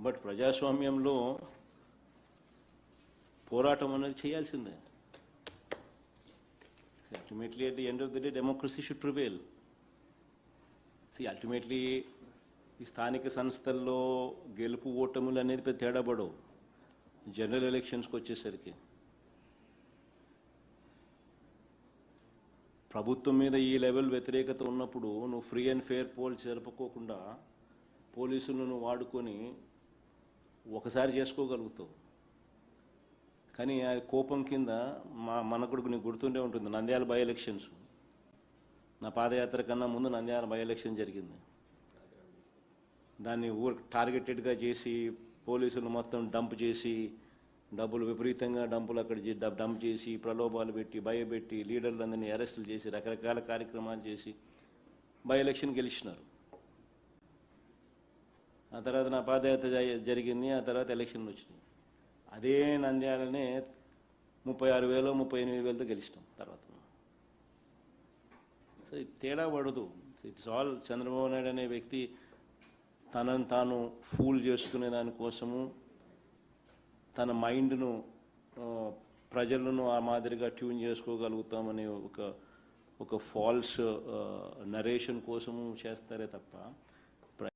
But ప్రజాస్వామ్యంలో పోరాటం అనేది చేయాల్సిందే. Ultimately at the end of the day democracy should prevail. Ultimately ఈ స్థానిక సంస్థల్లో గెలుపు ఓటములు అనేది పెద్ద తేడా పడవు. జనరల్ ఎలక్షన్స్కి వచ్చేసరికి ప్రభుత్వం మీద ఈ లెవెల్ వ్యతిరేకత ఉన్నప్పుడు నువ్వు ఫ్రీ అండ్ ఫెయిర్ పోల్ జరుపుకోకుండా పోలీసులను వాడుకొని ఒకసారి చేసుకోగలుగుతావు. కానీ ఆ కోపం కింద మనకు నీకు గుర్తుండే ఉంటుంది, నంద్యాల బై ఎలక్షన్స్. నా పాదయాత్ర కన్నా ముందు నంద్యాల బై ఎలక్షన్ జరిగింది. దాన్ని టార్గెటెడ్గా చేసి పోలీసులు మొత్తం డంప్ చేసి డబ్బులు విపరీతంగా డబ్బులు అక్కడ డంప్ చేసి ప్రలోభాలు పెట్టి భయపెట్టి లీడర్లందరినీ అరెస్టులు చేసి రకరకాల కార్యక్రమాలు చేసి బై ఎలక్షన్ గెలిచినారు. ఆ తర్వాత నా పాదయాత్ర జరిగింది. ఆ తర్వాత ఎలక్షన్లు వచ్చినాయి. అదే నంద్యాలనే 36,000 38,000తో గెలిచినాం తర్వాత. సో తేడా పడదు. ఇట్స్ ఆల్ చంద్రబాబు నాయుడు అనే వ్యక్తి తనను తాను ఫూల్ చేసుకునే దానికోసము తన మైండ్ను ప్రజలను ఆ మాదిరిగా ట్యూన్ చేసుకోగలుగుతామనే ఒక ఫాల్స్ నరేషన్ కోసము చేస్తారే తప్ప